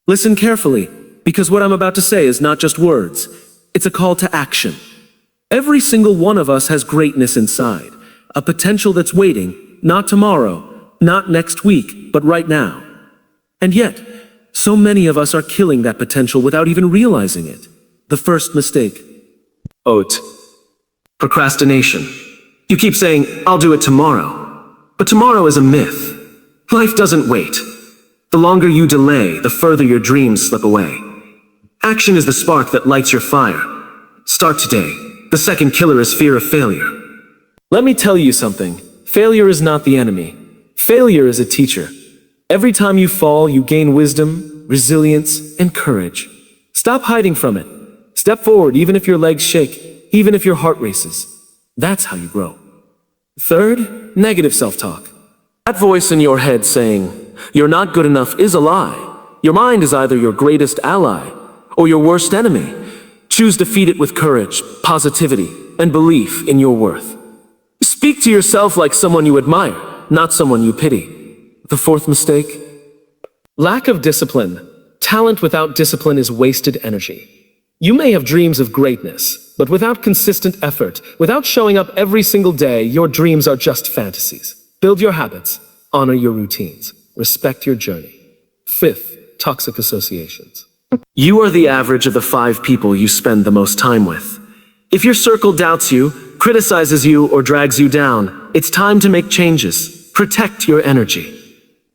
Listen carefully, because what I'm about to say is not just words. It's a call to action. Every single one of us has greatness inside, a potential that's waiting, not tomorrow, not next week, but right now. And yet, so many of us are killing that potential without even realizing it. The first mistake. Procrastination. You keep saying, I'll do it tomorrow. But tomorrow is a myth. Life doesn't wait. The longer you delay, the further your dreams slip away. Action is the spark that lights your fire. Start today. The second killer is fear of failure. Let me tell you something. Failure is not the enemy. Failure is a teacher. Every time you fall, you gain wisdom, resilience, and courage. Stop hiding from it. Step forward even if your legs shake, even if your heart races. That's how you grow. Third, negative self-talk. That voice in your head saying, "You're not good enough" is a lie. Your mind is either your greatest ally or your worst enemy. Choose to feed it with courage, positivity, and belief in your worth. Speak to yourself like someone you admire, not someone you pity. The fourth mistake? Lack of discipline. Talent without discipline is wasted energy. You may have dreams of greatness, but without consistent effort, without showing up every single day, your dreams are just fantasies. Build your habits, honor your routines, respect your journey. Fifth, toxic associations. You are the average of the 5 people you spend the most time with. If your circle doubts you, criticizes you, or drags you down, it's time to make changes. Protect your energy.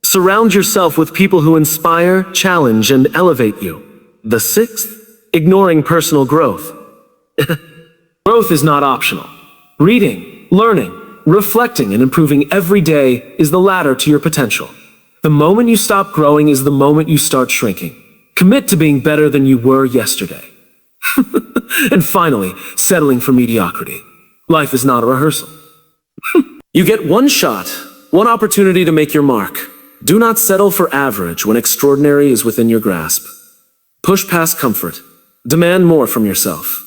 Surround yourself with people who inspire, challenge, and elevate you. The sixth, ignoring personal growth. Growth is not optional. Reading, learning, reflecting, and improving every day is the ladder to your potential. The moment you stop growing is the moment you start shrinking. Commit to being better than you were yesterday. And finally, settling for mediocrity. Life is not a rehearsal. You get one shot, one opportunity to make your mark. Do not settle for average when extraordinary is within your grasp. Push past comfort. Demand more from yourself.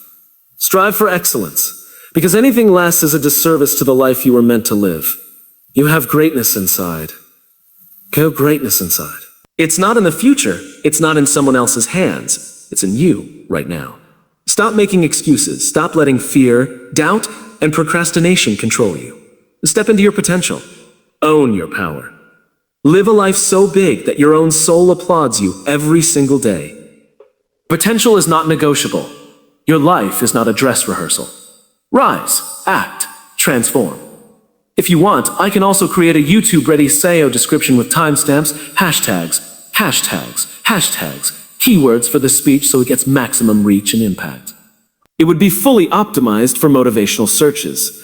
Strive for excellence, because anything less is a disservice to the life you were meant to live. You have greatness inside. Go greatness inside. It's not in the future. It's not in someone else's hands. It's in you right now. Stop making excuses. Stop letting fear, doubt, and procrastination control you. Step into your potential. Own your power. Live a life so big that your own soul applauds you every single day. Potential is not negotiable. Your life is not a dress rehearsal. Rise, act, transform. If you want, I can also create a YouTube-ready SEO description with timestamps, hashtags, keywords for the speech so it gets maximum reach and impact. It would be fully optimized for motivational searches.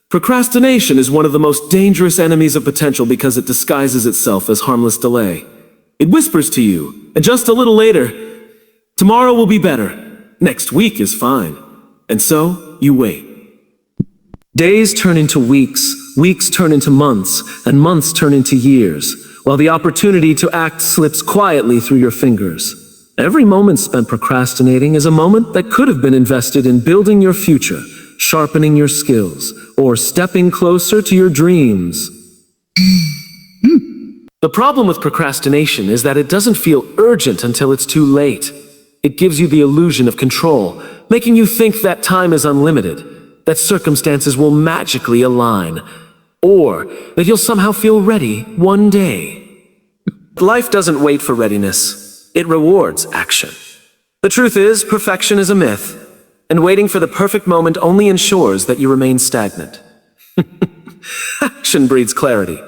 Procrastination is one of the most dangerous enemies of potential because it disguises itself as harmless delay. It whispers to you, and just a little later, tomorrow will be better. Next week is fine. And so, you wait. Days turn into weeks, weeks turn into months, and months turn into years, while the opportunity to act slips quietly through your fingers. Every moment spent procrastinating is a moment that could have been invested in building your future, sharpening your skills, or stepping closer to your dreams. The problem with procrastination is that it doesn't feel urgent until it's too late. It gives you the illusion of control, making you think that time is unlimited, that circumstances will magically align, or that you'll somehow feel ready one day. Life doesn't wait for readiness. It rewards action. The truth is, perfection is a myth, and waiting for the perfect moment only ensures that you remain stagnant. Action breeds clarity.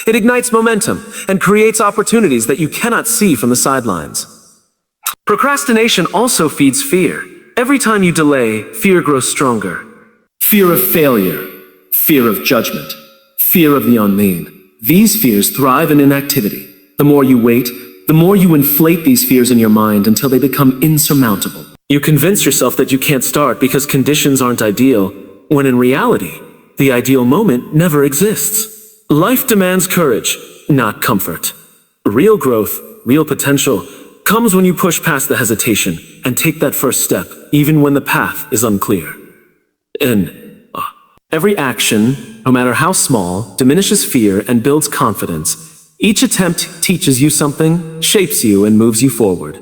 It ignites momentum and creates opportunities that you cannot see from the sidelines. Procrastination also feeds fear. Every time you delay, fear grows stronger. Fear of failure, fear of judgment, fear of the unknown. These fears thrive in inactivity. The more you wait, the more you inflate these fears in your mind until they become insurmountable. You convince yourself that you can't start because conditions aren't ideal, when in reality, the ideal moment never exists. Life demands courage, not comfort. Real growth, real potential, comes when you push past the hesitation and take that first step, even when the path is unclear. Every action, no matter how small, diminishes fear and builds confidence. Each attempt teaches you something, shapes you, and moves you forward.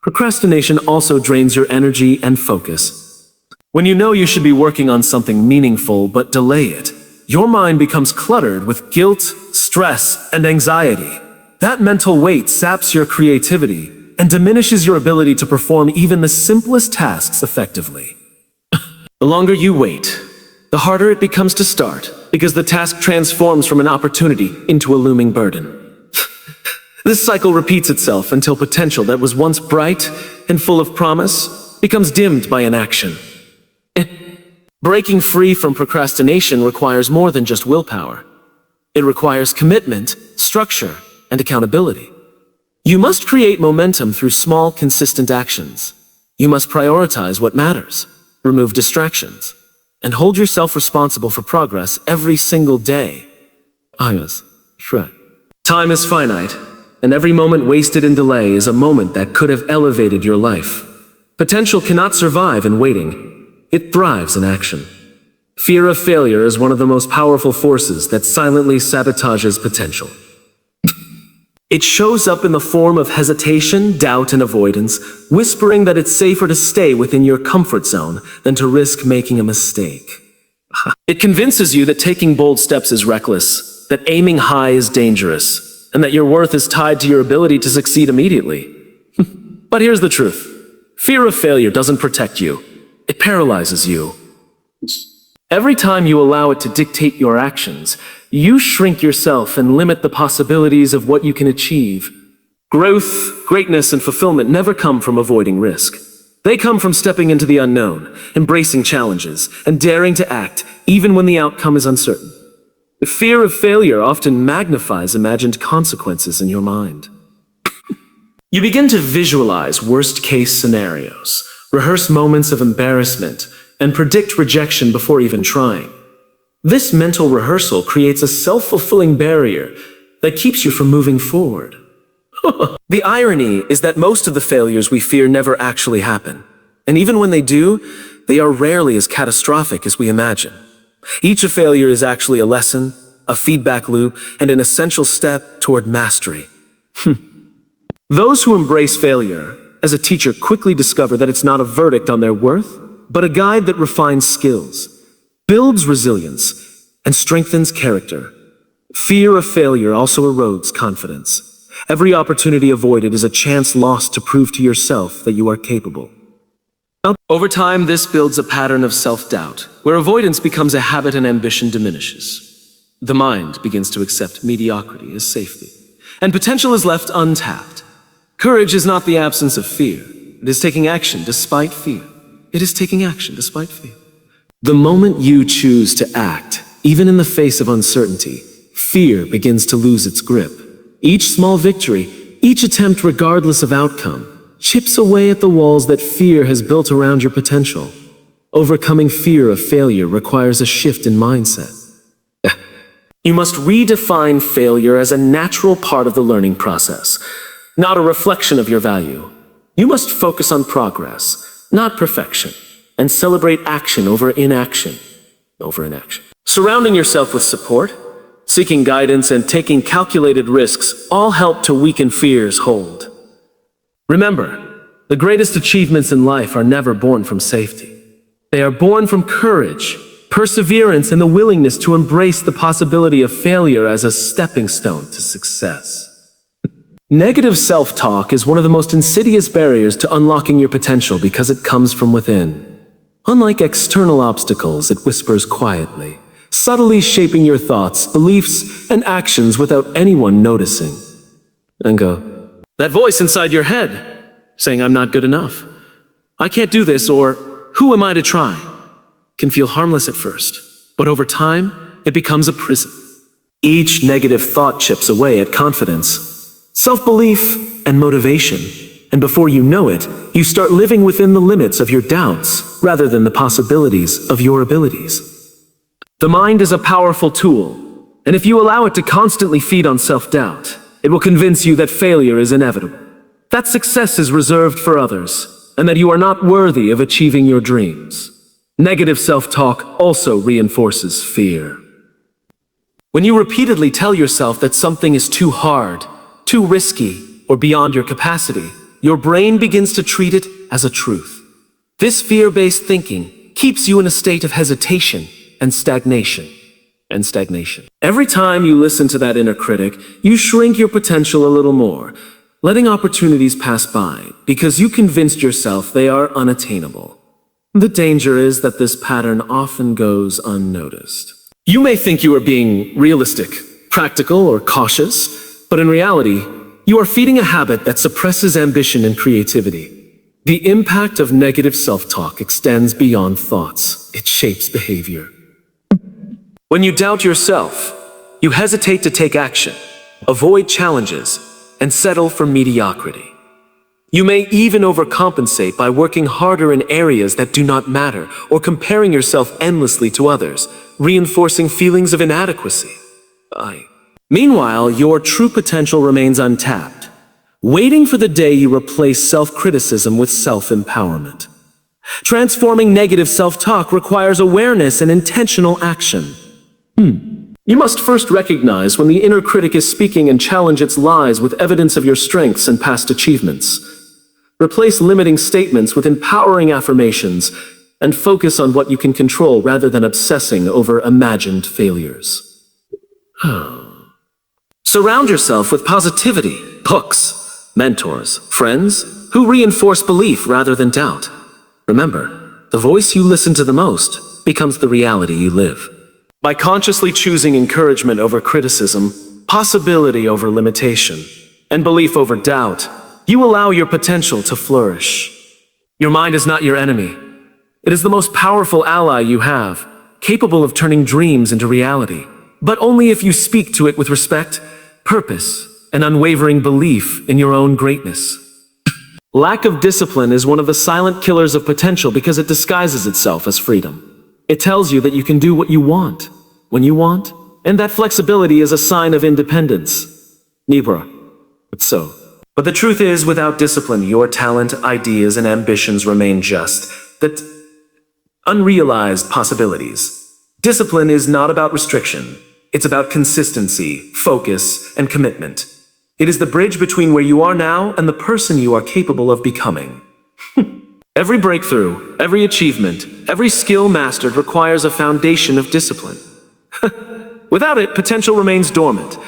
Procrastination also drains your energy and focus. When you know you should be working on something meaningful but delay it, your mind becomes cluttered with guilt, stress, and anxiety. That mental weight saps your creativity and diminishes your ability to perform even the simplest tasks effectively. The longer you wait, the harder it becomes to start, because the task transforms from an opportunity into a looming burden. This cycle repeats itself until potential that was once bright and full of promise becomes dimmed by inaction. Breaking free from procrastination requires more than just willpower. It requires commitment, structure, and accountability. You must create momentum through small, consistent actions. You must prioritize what matters, remove distractions, and hold yourself responsible for progress every single day. Time is finite, and every moment wasted in delay is a moment that could have elevated your life. Potential cannot survive in waiting. It thrives in action. Fear of failure is one of the most powerful forces that silently sabotages potential. It shows up in the form of hesitation, doubt, and avoidance, whispering that it's safer to stay within your comfort zone than to risk making a mistake. It convinces you that taking bold steps is reckless, that aiming high is dangerous, and that your worth is tied to your ability to succeed immediately. But here's the truth. Fear of failure doesn't protect you. It paralyzes you. Every time you allow it to dictate your actions, you shrink yourself and limit the possibilities of what you can achieve. Growth, greatness, and fulfillment never come from avoiding risk. They come from stepping into the unknown, embracing challenges, and daring to act even when the outcome is uncertain. The fear of failure often magnifies imagined consequences in your mind. You begin to visualize worst-case scenarios, rehearse moments of embarrassment, and predict rejection before even trying. This mental rehearsal creates a self-fulfilling barrier that keeps you from moving forward. The irony is that most of the failures we fear never actually happen. And even when they do, they are rarely as catastrophic as we imagine. Each failure is actually a lesson, a feedback loop, and an essential step toward mastery. Those who embrace failure as a teacher quickly discover that it's not a verdict on their worth, but a guide that refines skills, builds resilience, and strengthens character. Fear of failure also erodes confidence. Every opportunity avoided is a chance lost to prove to yourself that you are capable. Over time, this builds a pattern of self-doubt, where avoidance becomes a habit and ambition diminishes. The mind begins to accept mediocrity as safety, and potential is left untapped. Courage is not the absence of fear. It is taking action despite fear. It is taking action despite fear. The moment you choose to act, even in the face of uncertainty, fear begins to lose its grip. Each small victory, each attempt regardless of outcome, chips away at the walls that fear has built around your potential. Overcoming fear of failure requires a shift in mindset. You must redefine failure as a natural part of the learning process, not a reflection of your value. You must focus on progress, not perfection, and celebrate action over inaction. Surrounding yourself with support, seeking guidance, and taking calculated risks all help to weaken fear's hold. Remember, the greatest achievements in life are never born from safety. They are born from courage, perseverance, and the willingness to embrace the possibility of failure as a stepping stone to success. Negative self-talk is one of the most insidious barriers to unlocking your potential because it comes from within. Unlike external obstacles, it whispers quietly, subtly shaping your thoughts, beliefs, and actions without anyone noticing. And go, that voice inside your head saying, "I'm not good enough. I can't do this," or "Who am I to try?" can feel harmless at first, but over time, it becomes a prison. Each negative thought chips away at confidence, self-belief, and motivation. And before you know it, you start living within the limits of your doubts rather than the possibilities of your abilities. The mind is a powerful tool, and if you allow it to constantly feed on self-doubt, it will convince you that failure is inevitable, that success is reserved for others, and that you are not worthy of achieving your dreams. Negative self-talk also reinforces fear. When you repeatedly tell yourself that something is too hard, too risky, or beyond your capacity, your brain begins to treat it as a truth. This fear-based thinking keeps you in a state of hesitation and stagnation. Every time you listen to that inner critic, you shrink your potential a little more, letting opportunities pass by because you convinced yourself they are unattainable. The danger is that this pattern often goes unnoticed. You may think you are being realistic, practical, or cautious, but in reality, you are feeding a habit that suppresses ambition and creativity. The impact of negative self-talk extends beyond thoughts. It shapes behavior. When you doubt yourself, you hesitate to take action, avoid challenges, and settle for mediocrity. You may even overcompensate by working harder in areas that do not matter or comparing yourself endlessly to others, reinforcing feelings of inadequacy. Meanwhile, your true potential remains untapped, waiting for the day you replace self-criticism with self-empowerment. Transforming negative self-talk requires awareness and intentional action. You must first recognize when the inner critic is speaking and challenge its lies with evidence of your strengths and past achievements. Replace limiting statements with empowering affirmations and focus on what you can control rather than obsessing over imagined failures. Surround yourself with positivity, books, mentors, friends who reinforce belief rather than doubt. Remember, the voice you listen to the most becomes the reality you live. By consciously choosing encouragement over criticism, possibility over limitation, and belief over doubt, you allow your potential to flourish. Your mind is not your enemy. It is the most powerful ally you have, capable of turning dreams into reality. But only if you speak to it with respect, purpose, and unwavering belief in your own greatness. Lack of discipline is one of the silent killers of potential because it disguises itself as freedom. It tells you that you can do what you want, when you want, and that flexibility is a sign of independence. Libra. But the truth is, without discipline, your talent, ideas, and ambitions remain just that unrealized possibilities. Discipline is not about restriction. It's about consistency, focus, and commitment. It is the bridge between where you are now and the person you are capable of becoming. Every breakthrough, every achievement, every skill mastered requires a foundation of discipline. Without it, potential remains dormant,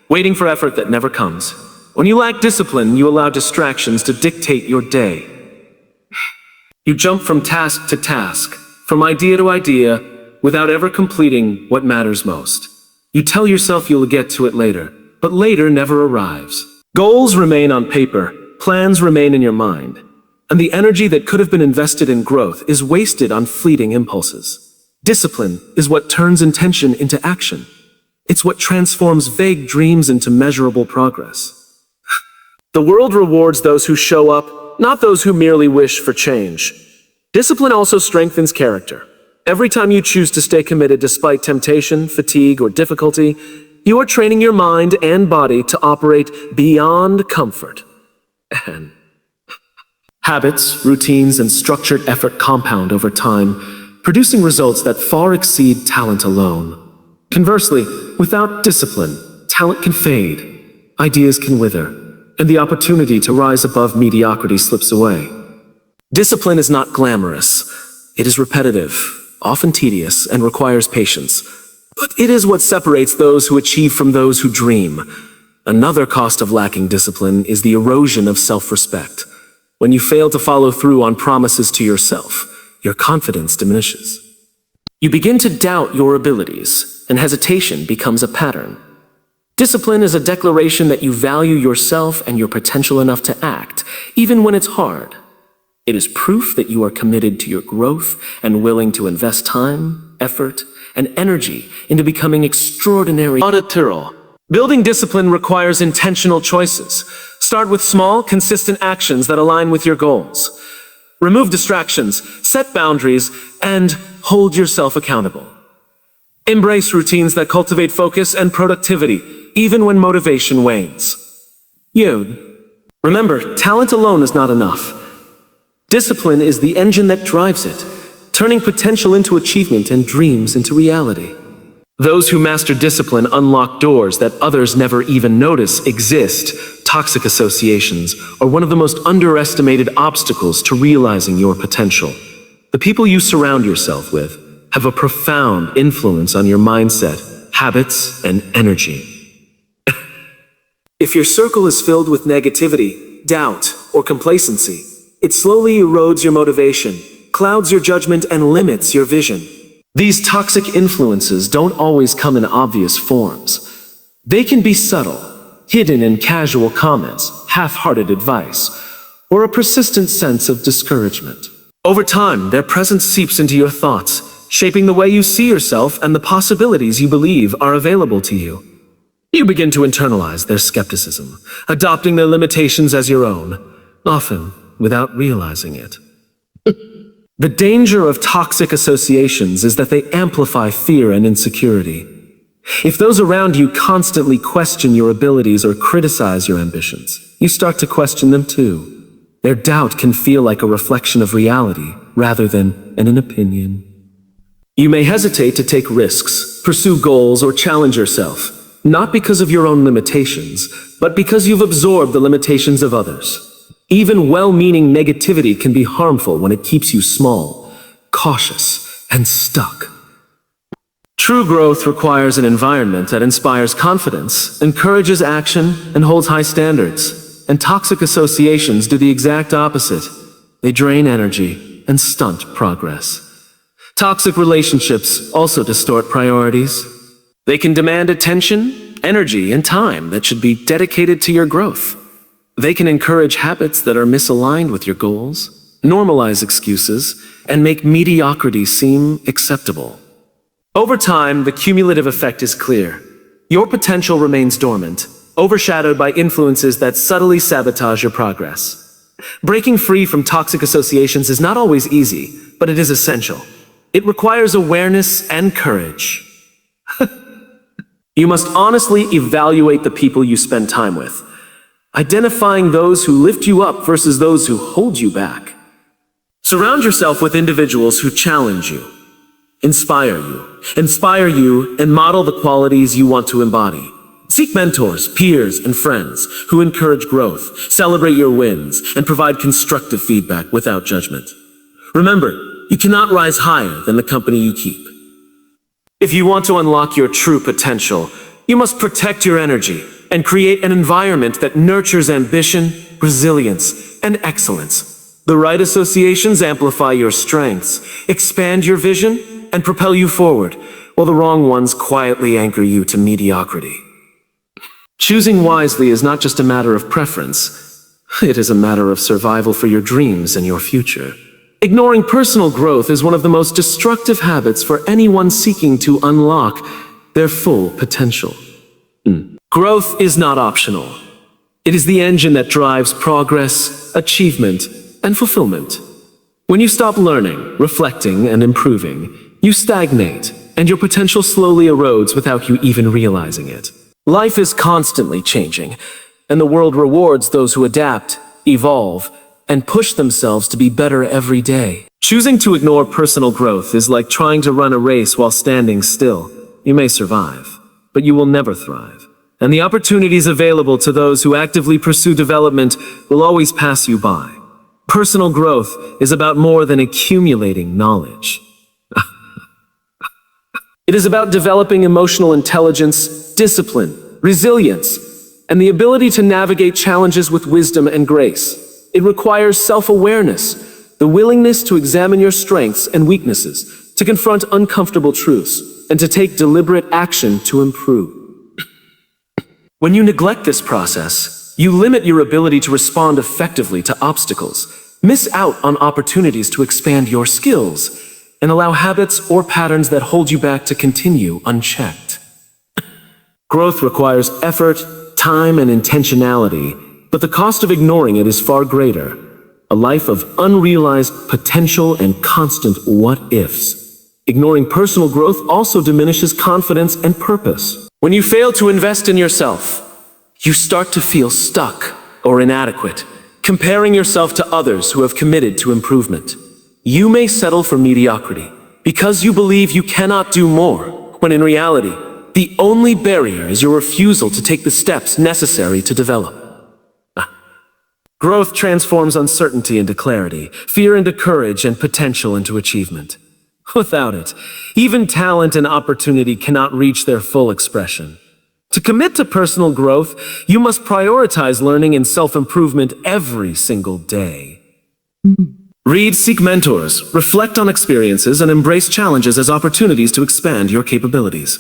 waiting for effort that never comes. When you lack discipline, you allow distractions to dictate your day. You jump from task to task, from idea to idea, without ever completing what matters most. You tell yourself you'll get to it later, but later never arrives. Goals remain on paper, plans remain in your mind, and the energy that could have been invested in growth is wasted on fleeting impulses. Discipline is what turns intention into action. It's what transforms vague dreams into measurable progress. The world rewards those who show up, not those who merely wish for change. Discipline also strengthens character. Every time you choose to stay committed despite temptation, fatigue, or difficulty, you are training your mind and body to operate beyond comfort. And habits, routines, and structured effort compound over time, producing results that far exceed talent alone. Conversely, without discipline, talent can fade, ideas can wither, and the opportunity to rise above mediocrity slips away. Discipline is not glamorous. It is repetitive, often tedious, and requires patience. But it is what separates those who achieve from those who dream. Another cost of lacking discipline is the erosion of self-respect. When you fail to follow through on promises to yourself, your confidence diminishes. You begin to doubt your abilities, and hesitation becomes a pattern. Discipline is a declaration that you value yourself and your potential enough to act, even when it's hard. It is proof that you are committed to your growth and willing to invest time, effort, and energy into becoming extraordinary. Building discipline requires intentional choices. Start with small, consistent actions that align with your goals. Remove distractions, set boundaries, and hold yourself accountable. Embrace routines that cultivate focus and productivity, even when motivation wanes. Remember, talent alone is not enough. Discipline is the engine that drives it, turning potential into achievement and dreams into reality. Those who master discipline unlock doors that others never even notice exist. Toxic associations are one of the most underestimated obstacles to realizing your potential. The people you surround yourself with have a profound influence on your mindset, habits, and energy. If your circle is filled with negativity, doubt, or complacency, it slowly erodes your motivation, clouds your judgment, and limits your vision. These toxic influences don't always come in obvious forms. They can be subtle, hidden in casual comments, half-hearted advice, or a persistent sense of discouragement. Over time, their presence seeps into your thoughts, shaping the way you see yourself and the possibilities you believe are available to you. You begin to internalize their skepticism, adopting their limitations as your own, often without realizing it. The danger of toxic associations is that they amplify fear and insecurity. If those around you constantly question your abilities or criticize your ambitions, you start to question them too. Their doubt can feel like a reflection of reality rather than an opinion. You may hesitate to take risks, pursue goals, or challenge yourself, not because of your own limitations, but because you've absorbed the limitations of others. Even well-meaning negativity can be harmful when it keeps you small, cautious, and stuck. True growth requires an environment that inspires confidence, encourages action, and holds high standards. And toxic associations do the exact opposite. They drain energy and stunt progress. Toxic relationships also distort priorities. They can demand attention, energy, and time that should be dedicated to your growth. They can encourage habits that are misaligned with your goals, normalize excuses, and make mediocrity seem acceptable. Over time, the cumulative effect is clear. Your potential remains dormant, overshadowed by influences that subtly sabotage your progress. Breaking free from toxic associations is not always easy, but it is essential. It requires awareness and courage. You must honestly evaluate the people you spend time with, identifying those who lift you up versus those who hold you back. Surround yourself with individuals who challenge you, inspire you, and model the qualities you want to embody. Seek mentors, peers, and friends who encourage growth, celebrate your wins, and provide constructive feedback without judgment. Remember, you cannot rise higher than the company you keep. If you want to unlock your true potential, you must protect your energy and create an environment that nurtures ambition, resilience, and excellence. The right associations amplify your strengths, expand your vision, and propel you forward, while the wrong ones quietly anchor you to mediocrity. Choosing wisely is not just a matter of preference. It is a matter of survival for your dreams and your future. Ignoring personal growth is one of the most destructive habits for anyone seeking to unlock their full potential. Growth is not optional. It is the engine that drives progress, achievement, and fulfillment. When you stop learning, reflecting, and improving, you stagnate, and your potential slowly erodes without you even realizing it. Life is constantly changing, and the world rewards those who adapt, evolve, and push themselves to be better every day. Choosing to ignore personal growth is like trying to run a race while standing still. You may survive, but you will never thrive. And the opportunities available to those who actively pursue development will always pass you by. Personal growth is about more than accumulating knowledge. It is about developing emotional intelligence, discipline, resilience, and the ability to navigate challenges with wisdom and grace. It requires self-awareness, the willingness to examine your strengths and weaknesses, to confront uncomfortable truths, and to take deliberate action to improve. When you neglect this process, you limit your ability to respond effectively to obstacles, miss out on opportunities to expand your skills, and allow habits or patterns that hold you back to continue unchecked. Growth requires effort, time, and intentionality, but the cost of ignoring it is far greater. A life of unrealized potential and constant what-ifs. Ignoring personal growth also diminishes confidence and purpose. When you fail to invest in yourself, you start to feel stuck or inadequate, comparing yourself to others who have committed to improvement. You may settle for mediocrity because you believe you cannot do more, when in reality, the only barrier is your refusal to take the steps necessary to develop. Growth transforms uncertainty into clarity, fear into courage, and potential into achievement. Without it, even talent and opportunity cannot reach their full expression. To commit to personal growth, you must prioritize learning and self-improvement every single day. Read, seek mentors, reflect on experiences, and embrace challenges as opportunities to expand your capabilities.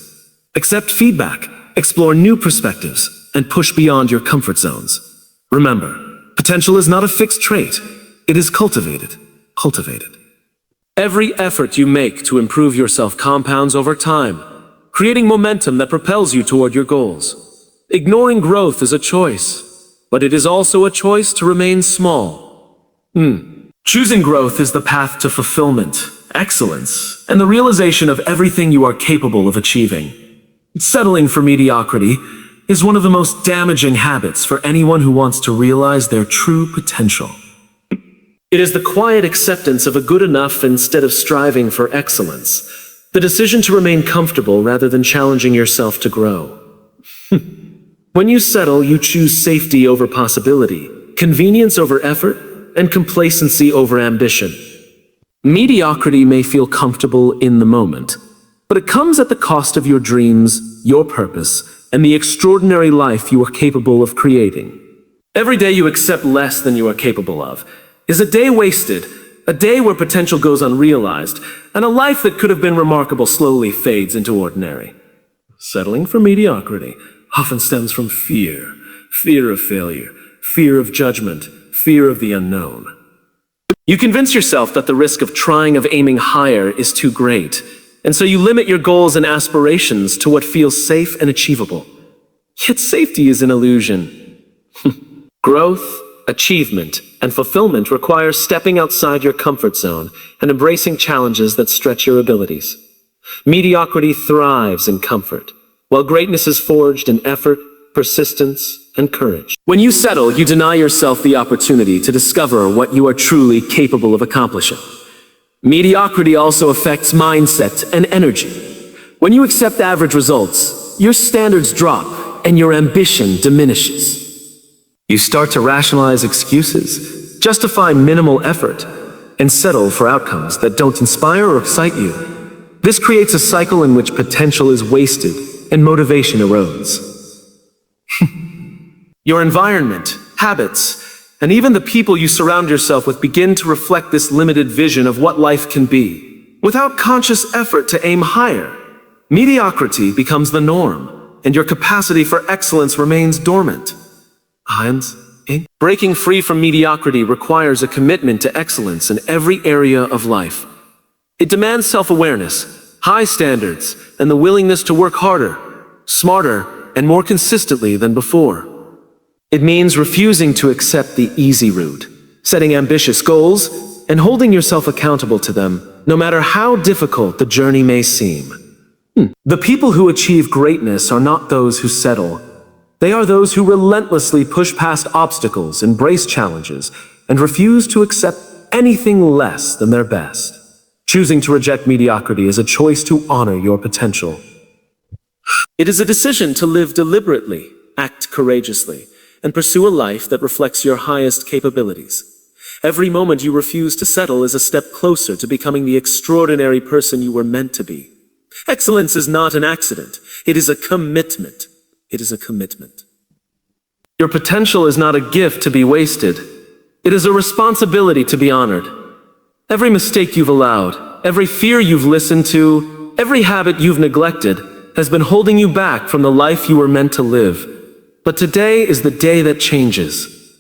Accept feedback, explore new perspectives, and push beyond your comfort zones. Remember, potential is not a fixed trait. It is cultivated. Every effort you make to improve yourself compounds over time, creating momentum that propels you toward your goals. Ignoring growth is a choice, but it is also a choice to remain small. Choosing growth is the path to fulfillment, excellence, and the realization of everything you are capable of achieving. Settling for mediocrity is one of the most damaging habits for anyone who wants to realize their true potential. It is the quiet acceptance of a good enough instead of striving for excellence, the decision to remain comfortable rather than challenging yourself to grow. When you settle, you choose safety over possibility, convenience over effort, and complacency over ambition. Mediocrity may feel comfortable in the moment, but it comes at the cost of your dreams, your purpose, and the extraordinary life you are capable of creating. Every day you accept less than you are capable of is a day wasted, a day where potential goes unrealized, and a life that could have been remarkable slowly fades into ordinary. Settling for mediocrity often stems from fear of failure, fear of judgment, fear of the unknown. You convince yourself that the risk of aiming higher is too great, and so you limit your goals and aspirations to what feels safe and achievable. Yet safety is an illusion. Growth, achievement, and fulfillment require stepping outside your comfort zone and embracing challenges that stretch your abilities. Mediocrity thrives in comfort, while greatness is forged in effort, persistence, and courage. When you settle, you deny yourself the opportunity to discover what you are truly capable of accomplishing. Mediocrity also affects mindset and energy. When you accept average results, your standards drop and your ambition diminishes. You start to rationalize excuses, justify minimal effort, and settle for outcomes that don't inspire or excite you. This creates a cycle in which potential is wasted and motivation erodes. Your environment, habits, and even the people you surround yourself with begin to reflect this limited vision of what life can be. Without conscious effort to aim higher, mediocrity becomes the norm, and your capacity for excellence remains dormant. Breaking free from mediocrity requires a commitment to excellence in every area of life. It demands self-awareness, high standards, and the willingness to work harder, smarter, and more consistently than before. It means refusing to accept the easy route, setting ambitious goals, and holding yourself accountable to them, no matter how difficult the journey may seem. The people who achieve greatness are not those who settle. They are those who relentlessly push past obstacles, embrace challenges, and refuse to accept anything less than their best. Choosing to reject mediocrity is a choice to honor your potential. It is a decision to live deliberately, act courageously, and pursue a life that reflects your highest capabilities. Every moment you refuse to settle is a step closer to becoming the extraordinary person you were meant to be. Excellence is not an accident. It is a commitment. Your potential is not a gift to be wasted. It is a responsibility to be honored. Every mistake you've allowed, every fear you've listened to, every habit you've neglected has been holding you back from the life you were meant to live. But today is the day that changes.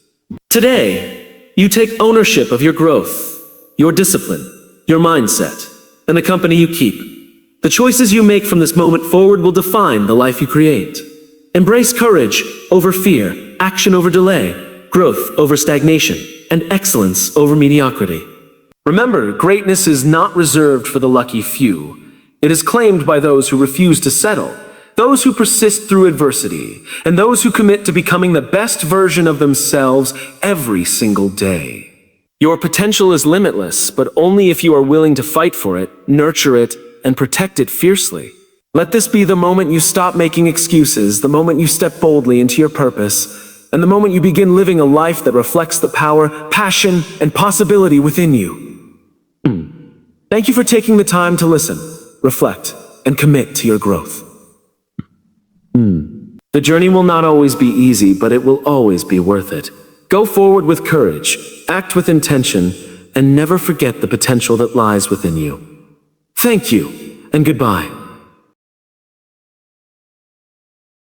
Today, you take ownership of your growth, your discipline, your mindset, and the company you keep. The choices you make from this moment forward will define the life you create. Embrace courage over fear, action over delay, growth over stagnation, and excellence over mediocrity. Remember, greatness is not reserved for the lucky few. It is claimed by those who refuse to settle, those who persist through adversity, and those who commit to becoming the best version of themselves every single day. Your potential is limitless, but only if you are willing to fight for it, nurture it, and protect it fiercely. Let this be the moment you stop making excuses, the moment you step boldly into your purpose, and the moment you begin living a life that reflects the power, passion, and possibility within you. Thank you for taking the time to listen, reflect, and commit to your growth. The journey will not always be easy, but it will always be worth it. Go forward with courage, act with intention, and never forget the potential that lies within you. Thank you, and goodbye.